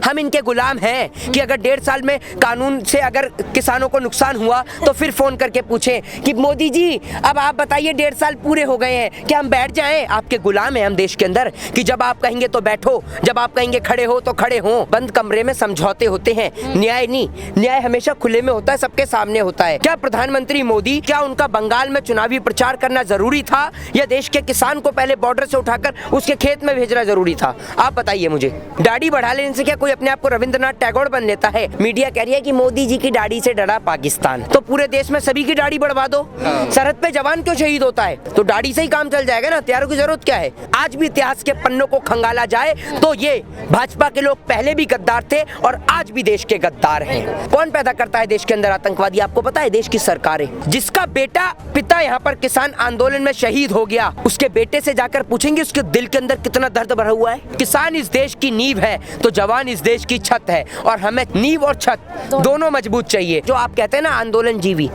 हम इनके गुलाम हैं कि अगर 1.5 साल में कानून से अगर किसानों को नुकसान हुआ तो फिर फोन करके पूछें कि मोदी जी अब आप बताइए 1.5 साल पूरे हो गए हैं, क्या हम बैठ जाएं? आपके गुलाम हैं हम देश के अंदर कि जब आप कहेंगे तो बैठो, जब आप कहेंगे खड़े हो तो खड़े हो। बंद कमरे में समझौते होते हैं, न्याय नहीं। न्याय हमेशा खुले में होता है, सबके सामने होता है। क्या प्रधानमंत्री मोदी, क्या उनका बंगाल में चुनावी प्रचार करना जरूरी था या देश के किसान को पहले बॉर्डर से उठाकर उसके खेत में भेजना जरूरी था? आप बताइए मुझे। दाढ़ी बढ़ा लेने से क्या कोई अपने आप को रविंद्रनाथ टैगोर बन लेता है? मीडिया कह रही है कि मोदी जी की दाढ़ी से डरा पाकिस्तान, तो पूरे देश में सभी की दाढ़ी बढ़वा दो। सरहद पे जवान क्यों शहीद होता है? तो दाढ़ी से ही काम चल जाएगा ना, हथियारों की जरूरत क्या है? आज भी इतिहास के पन्नों को खंगाला जाए तो ये भाजपा के लोग पहले भी गद्दार थे और आज भी देश के गद्दार हैं। कौन पैदा करता है देश के अंदर आतंकवादी? आपको पता है? देश की सरकारें। जिसका बेटा पिता यहाँ पर किसान आंदोलन में शहीद हो गया, उसके बेटे से जाकर पूछेंगे उसके दिल के अंदर कितना दर्द भरा हुआ है? किसान इस देश की नींव है तो जवान इस देश की छत है, और हमें नींव और छत दोनों मजबूत चाहिए। जो आप कहते हैं ना आंदोलन जीवी,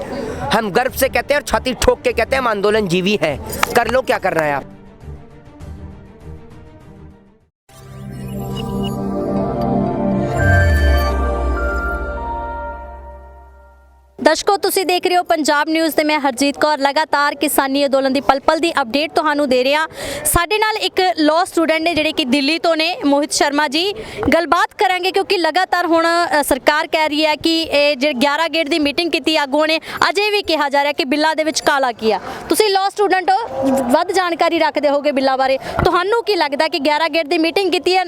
हम गर्व से कहते हैं और छाती ठोक के कहते हैं हम आंदोलन जीवी हैं। कर लो, क्या करना है आप। ਦਰਸ਼ਕੋ ਤੁਸੀਂ ਦੇਖ ਰਹੇ ਹੋ ਪੰਜਾਬ ਨਿਊਜ਼ ਤੇ ਮੈਂ ਹਰਜੀਤ ਕੌਰ ਲਗਾਤਾਰ ਕਿਸਾਨੀ ਅੰਦੋਲਨ ਦੀ ਪਲ-ਪਲ ਦੀ ਅਪਡੇਟ ਤੁਹਾਨੂੰ ਦੇ ਰਿਹਾ। ਸਾਡੇ ਨਾਲ ਇੱਕ ਲਾਅ ਸਟੂਡੈਂਟ ਨੇ ਜਿਹੜੇ ਕਿ ਦਿੱਲੀ ਤੋਂ ਨੇ, ਮੋਹਿਤ ਸ਼ਰਮਾ ਜੀ। ਗੱਲਬਾਤ ਕਰਾਂਗੇ ਕਿਉਂਕਿ ਲਗਾਤਾਰ ਹੁਣ ਸਰਕਾਰ ਕਹਿ ਰਹੀ ਹੈ ਕਿ ਇਹ ਜਿਹੜੇ 11 ਗੇਟ ਦੀ ਮੀਟਿੰਗ ਕੀਤੀ ਆਗੂਆਂ ਨੇ, ਅਜੇ ਵੀ ਕਿਹਾ ਜਾ ਰਿਹਾ ਕਿ ਬਿੱਲਾਂ ਦੇ ਵਿੱਚ ਕਾਲਾ ਕੀ ਆ। ਤੁਸੀਂ ਲਾਅ ਸਟੂਡੈਂਟ ਹੋ, ਵੱਧ ਜਾਣਕਾਰੀ ਰੱਖਦੇ ਹੋਗੇ ਬਿੱਲਾਂ ਬਾਰੇ। ਤੁਹਾਨੂੰ ਕੀ ਲੱਗਦਾ ਕਿ 11 ਗੇਟ ਦੀ ਮੀਟਿੰਗ ਕੀਤੀ ਹੈ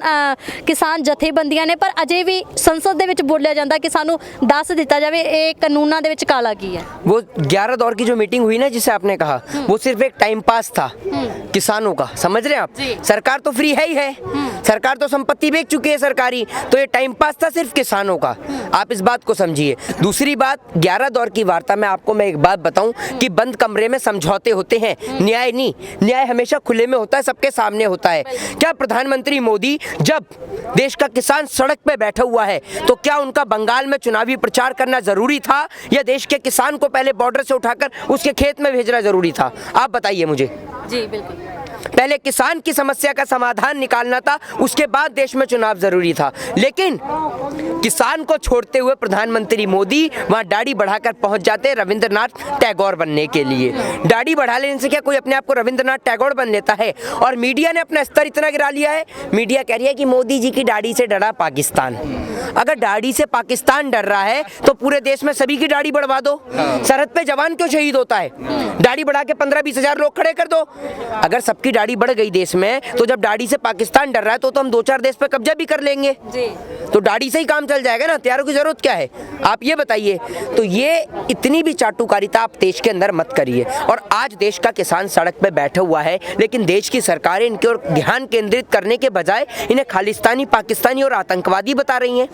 ਕਿਸਾਨ ਜਥੇਬੰਦੀਆਂ ਨੇ, ਪਰ ਅਜੇ ਵੀ ਸੰਸਦ ਦੇ ਵਿੱਚ ਬੋਲਿਆ ਜਾਂਦਾ ਕਿ ਸਾਨੂੰ ਦੱਸ ਦਿੱਤਾ ਜਾਵੇ ਇਹ ਕਾਨੂੰਨਾਂ ਦੇ ਵਿੱਚ ਕਾਲਾ ਕੀ ਹੈ। वो 11 दौर की जो मीटिंग हुई ना, जिसे आपने कहा, वो सिर्फ एक टाइम पास था किसानों का, समझ रहे हैं आप? सरकार तो फ्री है ही है, सरकार तो संपत्ति बेच चुकी है सरकारी, तो ये टाइम पास था सिर्फ किसानों का। आप इस बात को समझिए। दूसरी बात, 11 दौर की वार्ता में आपको मैं एक बात बताऊं कि बंद कमरे में समझौते होते हैं, न्याय नहीं। न्याय हमेशा खुले में होता है, सबके सामने होता है। क्या प्रधानमंत्री मोदी जब देश का किसान सड़क पे बैठा हुआ है तो क्या उनका बंगाल में चुनावी प्रचार करना जरूरी था या देश के किसान को पहले बॉर्डर से उठाकर उसके खेत में भेजना जरूरी था? आप बताइए मुझे। जी बिल्कुल। पहले किसान की समस्या का समाधान निकालना था, उसके बाद देश में चुनाव जरूरी था। लेकिन किसान को छोड़ते हुए प्रधानमंत्री मोदी वहां दाढ़ी बढ़ाकर पहुंच जाते रविंद्रनाथ टैगोर बनने के लिए। दाढ़ी बढ़ा लेने से क्या कोई अपने आप को रविंद्रनाथ टैगोर बन लेता है? और मीडिया ने अपना स्तर इतना गिरा लिया है, मीडिया कह रही है कि मोदी जी की दाढ़ी से डरा पाकिस्तान। अगर दाढ़ी से पाकिस्तान डर रहा है तो पूरे देश में सभी की दाढ़ी बढ़वा दो। सरहद पे जवान क्यों शहीद होता है? दाढ़ी बढ़ा के 15-20 हजार लोग खड़े कर दो। अगर सबकी दाढ़ी बढ़ गई देश में, तो जब दाढ़ी से पाकिस्तान डर रहा है तो हम 2-4 देश पे कब्जा भी कर लेंगे। तो दाढ़ी से ही काम चल जाएगा ना, हथियारों की जरूरत क्या है? आप ये बताइए। तो ये इतनी भी चाटुकारिता आप देश के अंदर मत करिए। और आज देश का किसान सड़क पे बैठा हुआ है, लेकिन देश की सरकारें इनके ओर ध्यान केंद्रित करने के बजाय इन्हें खालिस्तानी, पाकिस्तानी और आतंकवादी बता रही हैं।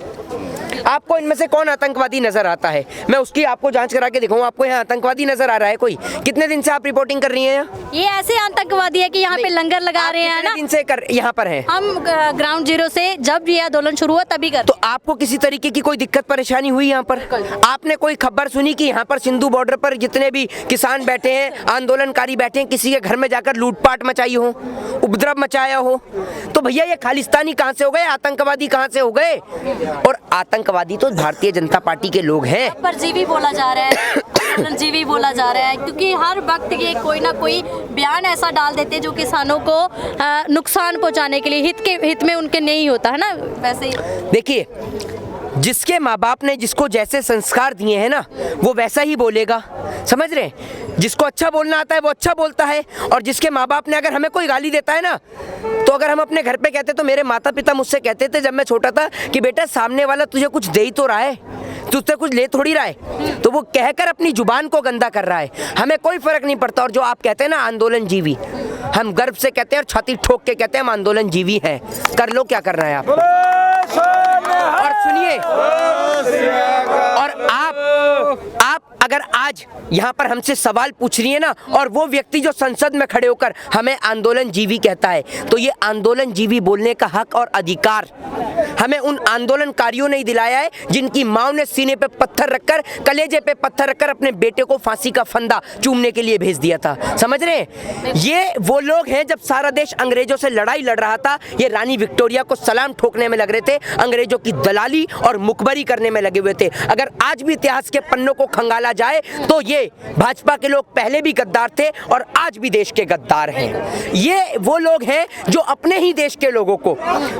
आपको इनमें से कौन आतंकवादी नजर आता है? मैं उसकी आपको जांच करा के दिखाऊं। आपको यहाँ आतंकवादी नजर आ रहा है कोई? कितने दिन से आप रिपोर्टिंग कर रही हैं? ये ऐसे आतंकवादी है कि यहाँ पे लंगर लगा रहे हैं ना। दिन से यहाँ पर हैं? हम ग्राउंड जीरो से जब ये आंदोलन शुरू हुआ तभी कर। तो आपको किसी तरीके की कोई दिक्कत परेशानी हुई यहाँ पर? आपने कोई खबर सुनी कि यहाँ पर सिंधु बॉर्डर पर जितने भी किसान बैठे हैं, आंदोलनकारी बैठे हैं, किसी के घर में जाकर लूटपाट मचाई हो, उपद्रव मचाया हो? तो भैया ये खालिस्तानी कहाँ से हो गए? आतंकवादी कहाँ से हो गए? और आतंकवादी तो भारतीय जनता पार्टी के लोग हैं। परजीवी बोला जा रहा है, जीवी बोला जा रहा है, क्योंकि हर वक्त ये कोई ना कोई बयान ऐसा डाल देते जो किसानों को नुकसान पहुंचाने के लिए, हित में उनके नहीं होता है ना। वैसे ही देखिए, जिसके माँ बाप ने जिसको जैसे संस्कार दिए हैं ना, वो वैसा ही बोलेगा, समझ रहे हैं? जिसको अच्छा बोलना आता है वो अच्छा बोलता है। और जिसके माँ बाप ने अगर हमें कोई गाली देता है ना, तो अगर हम अपने घर पे कहते, तो मेरे माता पिता मुझसे कहते थे जब मैं छोटा था कि बेटा सामने वाला तुझे कुछ दे ही तो रहा है, तुझसे कुछ ले थोड़ी रहा है। तो वो कहकर अपनी जुबान को गंदा कर रहा है, हमें कोई फर्क नहीं पड़ता। और जो आप कहते हैं ना आंदोलन जीवी, हम गर्व से कहते हैं और छाती ठोक के कहते हैं हम आंदोलन जीवी हैं। कर लो, क्या करना है आप। और सुनिए, और आप अगर आज आज यहाँ पर हमसे सवाल पूछ रही है ना, और वो व्यक्ति जो संसद में खड़े होकर हमें आंदोलन जीवी कहता है, तो ये आंदोलन जीवी बोलने का हक और अधिकार हमें उन आंदोलनकारियों ने ही दिलाया है जिनकी माँ ने सीने पे पत्थर रखकर, कलेजे पे पत्थर रखकर अपने बेटे को फांसी का फंदा चूमने के लिए भेज दिया था। समझ रहे हैं? ये वो लोग हैं जब सारा देश अंग्रेजों से लड़ाई लड़ रहा था, ये रानी विक्टोरिया को सलाम ठोकने में लग रहे थे, अंग्रेजों की दलाली और मुखबरी करने में लगे हुए थे। अगर आज भी इतिहास के पन्नों को खंगाला जाए तो ये भाजपा के लोग पहले भी गद्दार थे और आज भी देश के गद्दार हैं। ये वो लोग हैं जो अपने ही देश के लोगों को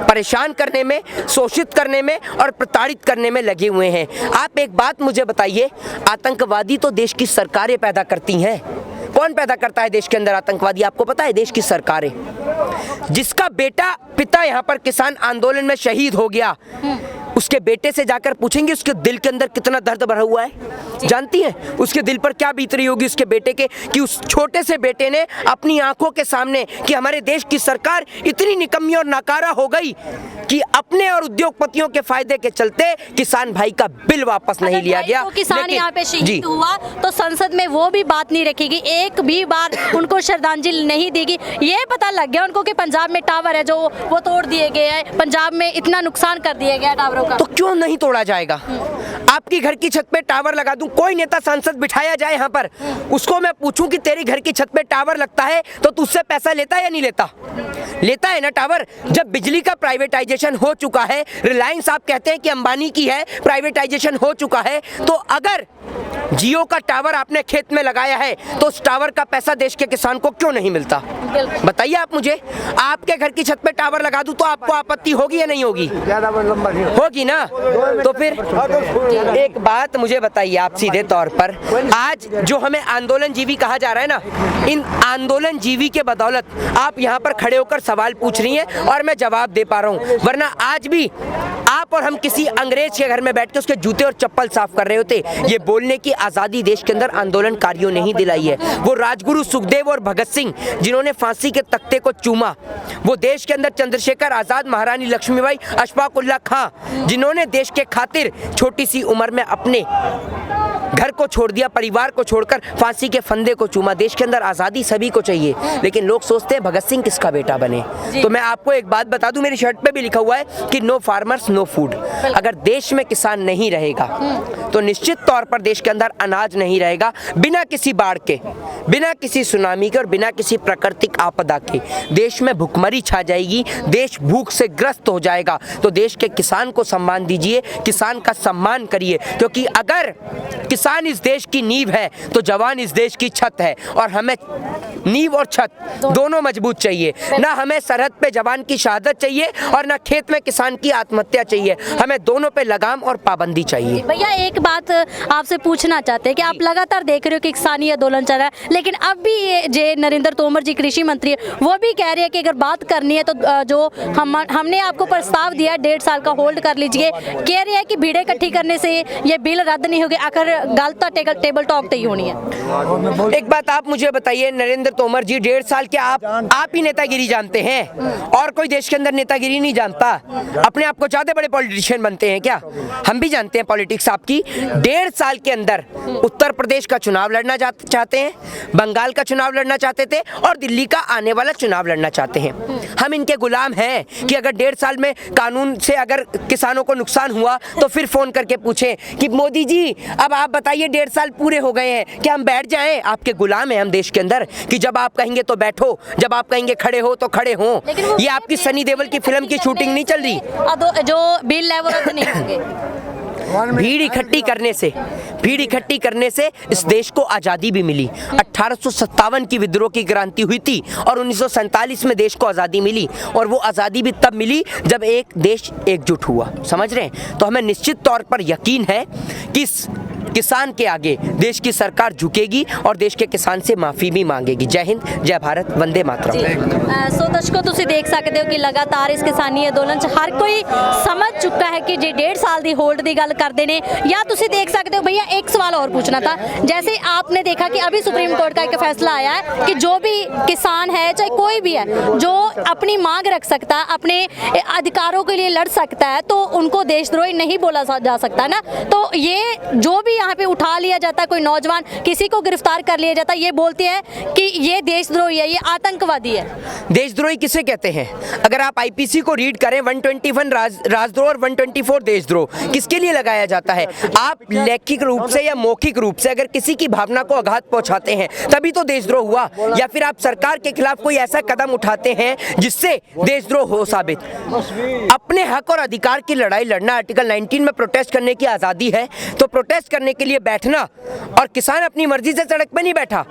परेशान करने में, शोषित करने में और प्रताड़ित करने में लगे हुए हैं। आप एक बात मुझे बताइए, आतंकवादी तो देश की सरकारें पैदा करती हैं। कौन पैदा करता है देश के अंदर आतंकवादी? आपको पता है? देश की सरकारें। जिसका पिता यहाँ पर किसान आंदोलन में शहीद हो गया, उसके बेटे से जाकर पूछेंगे उसके दिल के अंदर कितना दर्द भरा हुआ है? जानती हैं उसके दिल पर क्या बीत रही होगी उसके बेटे के, कि उस छोटे से बेटे ने अपनी आंखों के सामने कि हमारे देश की सरकार इतनी निकम्मी और नाकारा हो गई कि अपने और उद्योगपतियों के फायदे के चलते किसान भाई का बिल वापस नहीं लिया गया। तो किसान यहाँ पे शहीद हुआ तो संसद में वो भी बात नहीं रखेगी, एक भी बार उनको श्रद्धांजलि नहीं देगी। ये पता लग गया उनको कि पंजाब में टावर है जो वो तोड़ दिए गए हैं, पंजाब में इतना नुकसान कर दिया गया टावरों का, तो क्यों नहीं तोड़ा जाएगा? आपकी घर की छत पे टावर लगा दूं, कोई नेता सांसद बिठाया जाए यहाँ पर, उसको मैं पूछूं कि तेरी घर की छत पे टावर लगता है तो तू उससे पैसा लेता है या नहीं लेता? लेता है ना टावर। जब बिजली का प्राइवेटाइजेशन हो चुका है, रिलायंस आप कहते हैं कि अंबानी की है, प्राइवेटाइजेशन हो चुका है, तो अगर जियो का टावर आपने खेत में लगाया है तो उस टावर का पैसा देश के किसान को क्यों नहीं मिलता? बताइए आप मुझे। आपके घर की छत पे टावर लगा दूं तो आपको आपत्ति होगी या नहीं होगी? होगी ना। तो फिर एक बात मुझे बताइए आप सीधे तौर पर, आज जो हमें आंदोलन जीवी कहा जा रहा है ना, इन आंदोलन जीवी के बदौलत आप यहाँ पर खड़े होकर सवाल पूछ रही हैं और मैं जवाब दे पा रहा हूँ, वरना आज भी आप और हम किसी अंग्रेज के घर में बैठ के उसके जूते और चप्पल साफ कर रहे होते। ये बोलने की आज़ादी देश के अंदर आंदोलनकारियों ने ही दिलाई है। वो राजगुरु सुखदेव और भगत सिंह जिन्होंने फांसी के तख्ते को चूमा, वो देश के अंदर चंद्रशेखर आज़ाद, महारानी लक्ष्मीबाई, अशफाक उल्लाह खां जिन्होंने देश के खातिर छोटी सी उम्र में अपने घर को छोड़ दिया, परिवार को छोड़कर फांसी के फंदे को चूमा। देश के अंदर आज़ादी सभी को चाहिए, लेकिन लोग सोचते हैं भगत सिंह किसका बेटा बने। तो मैं आपको एक बात बता दूं, मेरी शर्ट पे भी लिखा हुआ है कि नो फार्मर्स नो फूड। अगर देश में किसान नहीं रहेगा तो निश्चित तौर पर देश के अंदर अनाज नहीं रहेगा। बिना किसी बाढ़ के, बिना किसी सुनामी के और बिना किसी प्राकृतिक आपदा के देश में भुखमरी छा जाएगी, देश भूख से ग्रस्त हो जाएगा। तो देश के किसान को सम्मान दीजिए, किसान का सम्मान करिए, क्योंकि अगर किसान इस देश की नींव है तो जवान इस देश की छत है, और हमें नींव और छत दोनों मजबूत चाहिए। ना हमें सरहद पे जवान की शहादत चाहिए और ना खेत में किसान की आत्महत्या चाहिए। हमें दोनों पे लगाम और पाबंदी चाहिए। भैया एक बात आपसे पूछना चाहते हैं कि आप लगातार देख रहे हो कि किसानी आंदोलन चल रहा है, लेकिन अब भी ये जे नरेंद्र तोमर जी कृषि मंत्री है, वो भी कह रहे हैं कि अगर बात करनी है तो जो हमने आपको प्रस्ताव दिया 1.5 साल का होल्ड कर लीजिए। कह रहे हैं कि भीड़ इकट्ठी करने से ये बिल रद्द नहीं होगी, आखिर गल तो टेबल टॉक तो ही होनी है। एक बात आप मुझे बताइए, नरेंद्र तोमर जी 1.5 साल के आप ही नेतागिरी जानते हैं और कोई देश के अंदर नेतागिरी नहीं जानता? अपने आप को चाहते बड़े पॉलिटिशियन बनते हैं क्या? हम भी जानते हैं पॉलिटिक्स आपकी। 1.5 साल के अंदर उत्तर प्रदेश का चुनाव लड़ना चाहते हैं, बंगाल का चुनाव लड़ना चाहते थे और दिल्ली का आने वाला चुनाव लड़ना चाहते हैं। हम इनके गुलाम हैं कि अगर 1.5 साल में कानून से अगर किसानों को नुकसान हुआ तो फिर फोन करके पूछें कि मोदी जी अब आप बताइए 1.5 साल पूरे हो गए हैं, क्या हम बैठ जाएं? आपके गुलाम हैं हम देश के अंदर कि जब आप कहेंगे तो बैठो, जब आप कहेंगे खड़े हो तो खड़े हो। ये आपकी सनी देओल की फिल्म की शूटिंग नहीं चल रही। जो बिल है वो रद्द नहीं होंगे। भीड़ इकट्ठी करने से इस देश को आज़ादी भी मिली। 1857 की विद्रोह की क्रांति हुई थी और 1947 में देश को आज़ादी मिली, और वो आज़ादी भी तब मिली जब एक देश एकजुट हुआ। समझ रहे हैं? तो हमें निश्चित तौर पर यकीन है कि इस किसान के आगे देश की सरकार झुकेगी और देश के किसान से माफ़ी भी मांगेगी। जय हिंद, जय भारत, वंदे मातरम। सो दर्शकों ਤੁਸੀਂ देख सकते हो कि लगातार इस किसानी अंदोलन च हर कोई समझ चुका है कि जे 1.5 साल की होल्ड की गल करते हैं। या तुम देख सकते हो भैया, एक सवाल और पूछना था। जैसे आपने देखा कि अभी सुप्रीम कोर्ट का एक फैसला आया है कि जो भी किसान है, चाहे कोई भी है, जो अपनी मांग रख सकता है, अपने अधिकारों के लिए लड़ सकता है, तो उनको देशद्रोही नहीं बोला जा सकता ना। तो ये जो भी यहाँ पे उठा लिया जाता है, कोई नौजवान किसी को गिरफ्तार कर लिया जाता है, ये बोलते हैं कि ये देशद्रोही है, ये आतंकवादी है। देशद्रोही किसे कहते हैं? अगर आप आईपीसी को रीड करें 121 राजद्रोह और 124 देशद्रोह किसके लिए लगाया जाता है? आप लैखिक रूप से या मौखिक रूप से अगर किसी की भावना को आघात पहुंचाते हैं तभी तो देशद्रोह हुआ, या फिर आप सरकार के खिलाफ कोई ऐसा कदम उठाते हैं जिससे देशद्रोह हो साबित। अपने हक और अधिकार की लड़ाई लड़ना, आर्टिकल 19 में प्रोटेस्ट करने की आज़ादी है, तो प्रोटेस्ट करने के लिए बैठना, और किसान अपनी मर्जी से सड़क पर नहीं बैठा,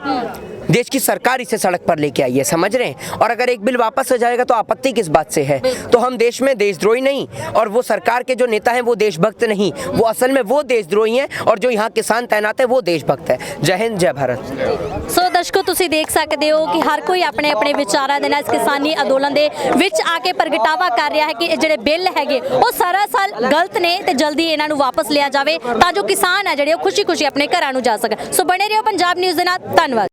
देश की सरकार इसे सड़क पर लेके आई है, समझ रहे हैं? और अगर एक बिल वापस हो जाएगा तो आपत्ति किस बात से है? तो हम देश में देशद्रोही नहीं, और वो सरकार के जो नेता हैं वो देशभक्त नहीं, वो असल में वो देशद्रोही हैं, और जो यहाँ किसान तैनात है वो देशभक्त है। जय हिंद, जय भारत। ਸੋ ਦਰਸ਼ਕੋ ਤੁਸੀਂ ਦੇਖ ਸਕਦੇ ਹੋ ਕਿ ਹਰ ਕੋਈ ਆਪਣੇ ਆਪਣੇ ਵਿਚਾਰਾਂ ਦੇ ਨਾਲ ਇਸ ਕਿਸਾਨੀ ਅੰਦੋਲਨ ਦੇ ਵਿੱਚ ਆ ਕੇ ਪ੍ਰਗਟਾਵਾ ਕਰ ਰਿਹਾ ਹੈ ਕਿ ਇਹ ਜਿਹੜੇ ਬਿੱਲ ਹੈਗੇ ਉਹ ਸਰਾਸਰ ਗਲਤ ਨੇ ਤੇ ਜਲਦੀ ਇਹਨਾਂ ਨੂੰ ਵਾਪਸ ਲਿਆ ਜਾਵੇ ਤਾਂ ਜੋ ਕਿਸਾਨ ਹੈ ਜਿਹੜੇ ਉਹ ਖੁਸ਼ੀ-ਖੁਸ਼ੀ ਆਪਣੇ ਘਰਾਂ ਨੂੰ ਜਾ ਸਕਣ। ਸੋ ਬਣੇ ਰਹੋ ਪੰਜਾਬ ਨਿਊਜ਼ ਦੇ ਨਾਲ। ਧੰਨਵਾਦ।